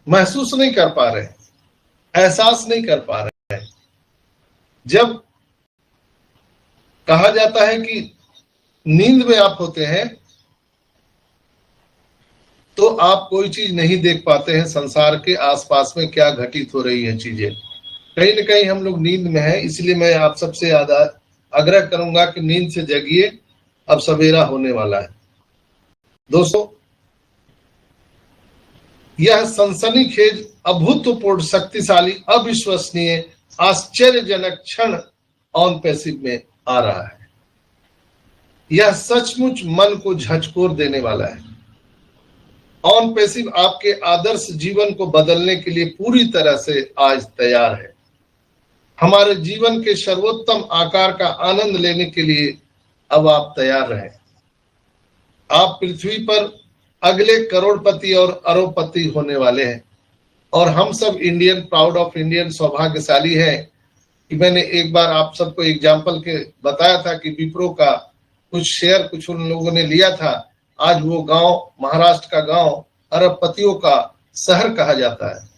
महसूस नहीं कर पा रहे, एहसास नहीं कर पा रहे। जब कहा जाता है कि नींद में आप होते हैं तो आप कोई चीज नहीं देख पाते हैं, संसार के आसपास में क्या घटित हो रही है चीजें। कहीं न कहीं हम लोग नींद में हैं, इसलिए मैं आप सबसे ज्यादा आग्रह करूंगा कि नींद से जगिए, अब सवेरा होने वाला है। दोस्तों, यह सनसनीखेज, अभूतपूर्व, शक्तिशाली, अविश्वसनीय, आश्चर्यजनक क्षण ऑन पैसिव में आ रहा है। यह सचमुच मन को झकझोर देने वाला है। ऑन पैसिव आपके आदर्श जीवन को बदलने के लिए पूरी तरह से आज तैयार है। हमारे जीवन के सर्वोत्तम आकार का आनंद लेने के लिए अब आप तैयार रहें। आप पृथ्वी पर अगले करोड़पति और अरबपति होने वाले हैं और हम सब इंडियन, प्राउड ऑफ इंडियन, सौभाग्यशाली हैं कि मैंने एक बार आप सबको एग्जाम्पल के बताया था कि विप्रो का कुछ शेयर कुछ उन लोगों ने लिया था। आज वो गांव, महाराष्ट्र का गांव, अरबपतियों का शहर कहा जाता है।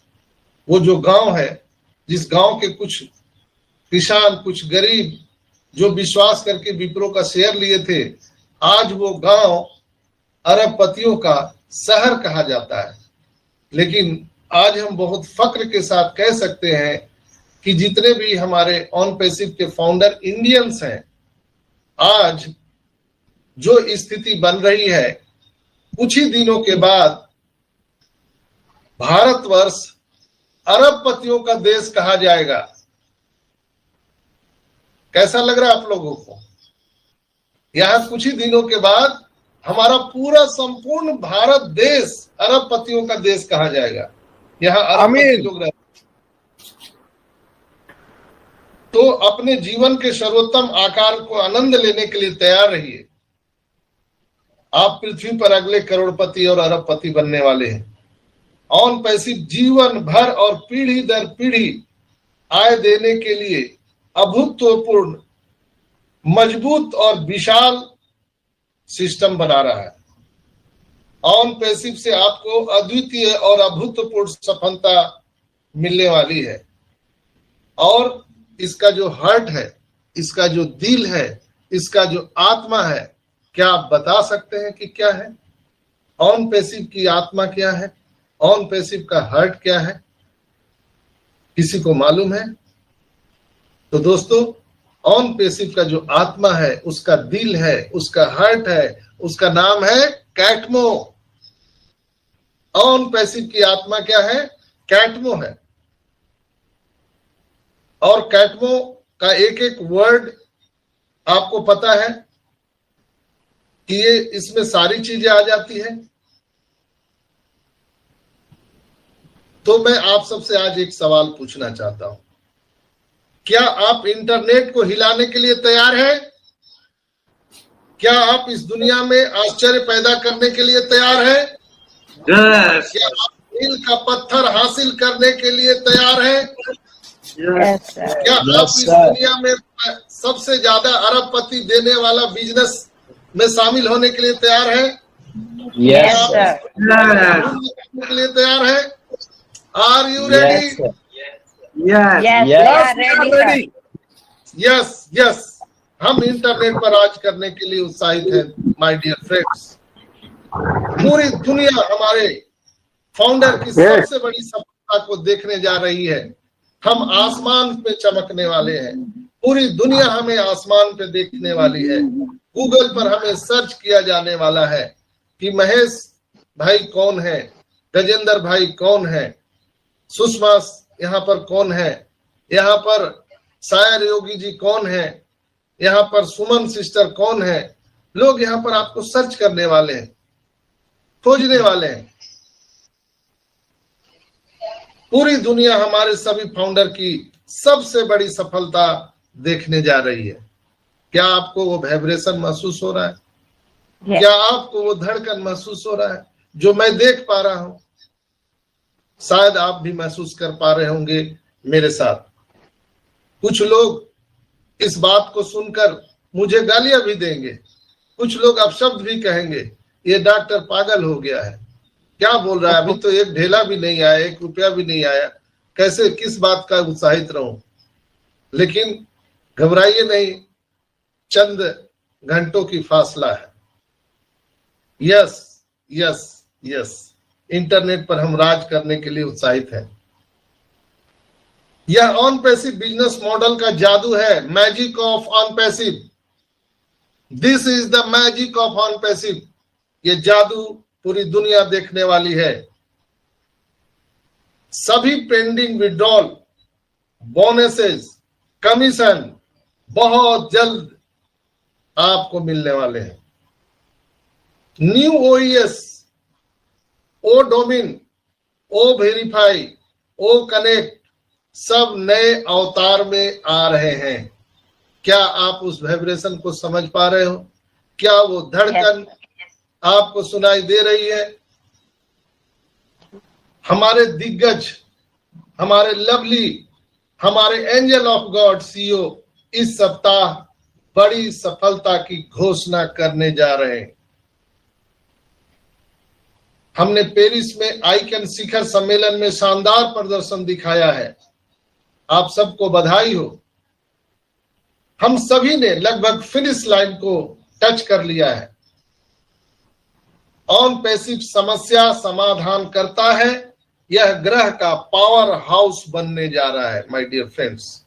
वो जो गांव है, जिस गांव के कुछ किसान, कुछ गरीब जो विश्वास करके विप्रो का शेयर लिए थे, आज वो गांव अरबपतियों का शहर कहा जाता है। लेकिन आज हम बहुत फक्र के साथ कह सकते हैं कि जितने भी हमारे ऑन पैसिव के फाउंडर इंडियंस हैं, आज जो स्थिति बन रही है, कुछ ही दिनों के बाद भारतवर्ष अरबपतियों का देश कहा जाएगा। कैसा लग रहा है आप लोगों को? यहां कुछ ही दिनों के बाद हमारा पूरा संपूर्ण भारत देश अरबपतियों का देश कहा जाएगा। यहाँ अरबपति लोग रहते। तो अपने जीवन के सर्वोत्तम आकार को आनंद लेने के लिए तैयार रहिए। आप पृथ्वी पर अगले करोड़पति और अरबपति बनने वाले हैं। ऑन पैसिव जीवन भर और पीढ़ी दर पीढ़ी आय देने के लिए अभूतपूर्व, मजबूत और विशाल सिस्टम बना रहा है। ऑन पैसिव से आपको अद्वितीय और अभूतपूर्व सफलता मिलने वाली है। और इसका जो हार्ट है, इसका जो दिल है, इसका जो आत्मा है, क्या आप बता सकते हैं कि क्या है? ऑन पैसिव की आत्मा क्या है? ऑन पैसिव का हार्ट क्या है? किसी को मालूम है? तो दोस्तों, ऑन पैसिव का जो आत्मा है, उसका दिल है, उसका हार्ट है, उसका नाम है कैटमो। ऑन पैसिव की आत्मा क्या है? कैटमो है। और कैटमो का एक एक वर्ड आपको पता है कि ये इसमें सारी चीजें आ जाती हैं। तो मैं आप सबसे आज एक सवाल पूछना चाहता हूं, क्या आप इंटरनेट को हिलाने के लिए तैयार हैं? क्या आप इस दुनिया में आश्चर्य पैदा करने के लिए तैयार हैं? Yes. क्या आप मील का पत्थर हासिल करने के लिए तैयार हैं? Yes. क्या आप इस दुनिया में सबसे ज्यादा अरबपति देने वाला बिजनेस में शामिल होने के लिए तैयार हैं? Yes. करने के लिए तैयार हैं? Are you ready? Yes. Yes yes, हम इंटरनेट पर आज करने के लिए उत्साहित हैं माय डियर फ्रेंड्स। पूरी दुनिया हमारे फाउंडर की सबसे बड़ी सफलता को देखने जा रही है। हम आसमान पे चमकने वाले हैं। पूरी दुनिया हमें आसमान पे देखने वाली है। गूगल पर हमें सर्च किया जाने वाला है कि महेश भाई कौन है, गजेंद्र भाई कौन है, सुषमा यहाँ पर कौन है, यहाँ पर शायर योगी जी कौन है, यहाँ पर सुमन सिस्टर कौन है। लोग यहाँ पर आपको सर्च करने वाले हैं, खोजने वाले हैं। पूरी दुनिया हमारे सभी फाउंडर की सबसे बड़ी सफलता देखने जा रही है। क्या आपको वो वाइब्रेशन महसूस हो रहा है? क्या आपको वो धड़कन महसूस हो रहा है जो मैं देख पा रहा हूं? शायद आप भी महसूस कर पा रहे होंगे मेरे साथ। कुछ लोग इस बात को सुनकर मुझे गालियां भी देंगे, कुछ लोग अपशब्द भी कहेंगे, ये डॉक्टर पागल हो गया है, क्या बोल रहा है, अभी तो एक ढेला भी नहीं आया, 1 रुपया भी नहीं आया, कैसे किस बात का उत्साहित रहूं। लेकिन घबराइए नहीं, चंद घंटों की फासला है। यस यस यस, इंटरनेट पर हम राज करने के लिए उत्साहित हैं। यह ऑन पैसिव बिजनेस मॉडल का जादू है, magic of on passive. This is the magic of on passive. ये जादू पूरी दुनिया देखने वाली है। सभी पेंडिंग विड्रॉल, बोनसेस, कमीशन बहुत जल्द आपको मिलने वाले हैं। न्यू ओईएस, ओ डोमिन, ओ वेरीफाई, ओ कनेक्ट सब नए अवतार में आ रहे हैं। क्या आप उस वाइब्रेशन को समझ पा रहे हो? क्या वो धड़कन आपको सुनाई दे रही है? हमारे दिग्गज, हमारे लवली, हमारे एंजल ऑफ गॉड सीईओ इस सप्ताह बड़ी सफलता की घोषणा करने जा रहे हैं। हमने पेरिस में आइकन शिखर सम्मेलन में शानदार प्रदर्शन दिखाया है, आप सबको बधाई हो। हम सभी ने लगभग फिनिश लाइन को टच कर लिया है। ऑन पैसिव समस्या समाधान करता है, यह ग्रह का पावर हाउस बनने जा रहा है। माय डियर फ्रेंड्स,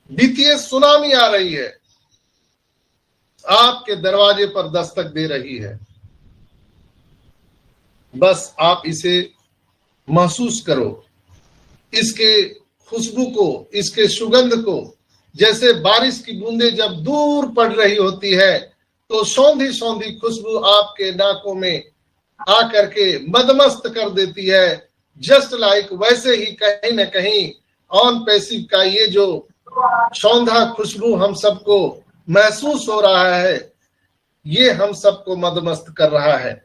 वित्तीय सुनामी आ रही है, आपके दरवाजे पर दस्तक दे रही है। बस आप इसे महसूस करो, इसके खुशबू को, इसके सुगंध को। जैसे बारिश की बूंदें जब दूर पड़ रही होती है तो सौंधी सौंधी खुशबू आपके नाकों में आकर के मदमस्त कर देती है। जस्ट लाइक वैसे ही कहीं न कहीं ऑन पैसिव का ये जो सौंधा खुशबू हम सबको महसूस हो रहा है, ये हम सबको मदमस्त कर रहा है।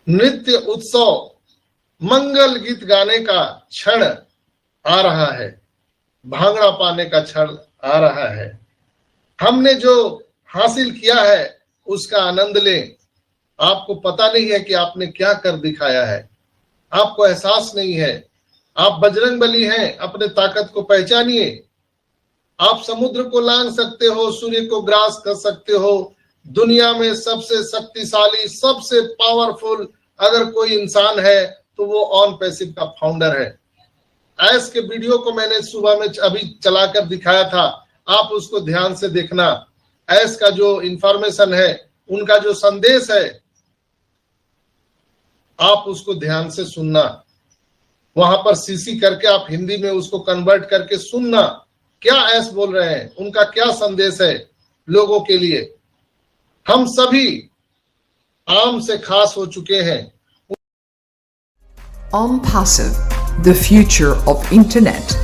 नृत्य उत्सव, मंगल गीत गाने का क्षण आ रहा है, भांगड़ा पाने का क्षण आ रहा है। हमने जो हासिल किया है उसका आनंद लें। आपको पता नहीं है कि आपने क्या कर दिखाया है, आपको एहसास नहीं है। आप बजरंगबली हैं, अपने ताकत को पहचानिए। आप समुद्र को लांघ सकते हो, सूर्य को ग्रास कर सकते हो। दुनिया में सबसे शक्तिशाली, सबसे पावरफुल अगर कोई इंसान है तो वो ऑन पैसिव का फाउंडर है। ऐस के वीडियो को मैंने सुबह में अभी चलाकर दिखाया था, आप उसको ध्यान से देखना। ऐस का जो इंफॉर्मेशन है, उनका जो संदेश है, आप उसको ध्यान से सुनना। वहां पर सीसी करके आप हिंदी में उसको कन्वर्ट करके सुनना, क्या ऐस बोल रहे हैं, उनका क्या संदेश है लोगों के लिए। हम सभी आम से खास हो चुके हैं। OnPassive, the future of internet.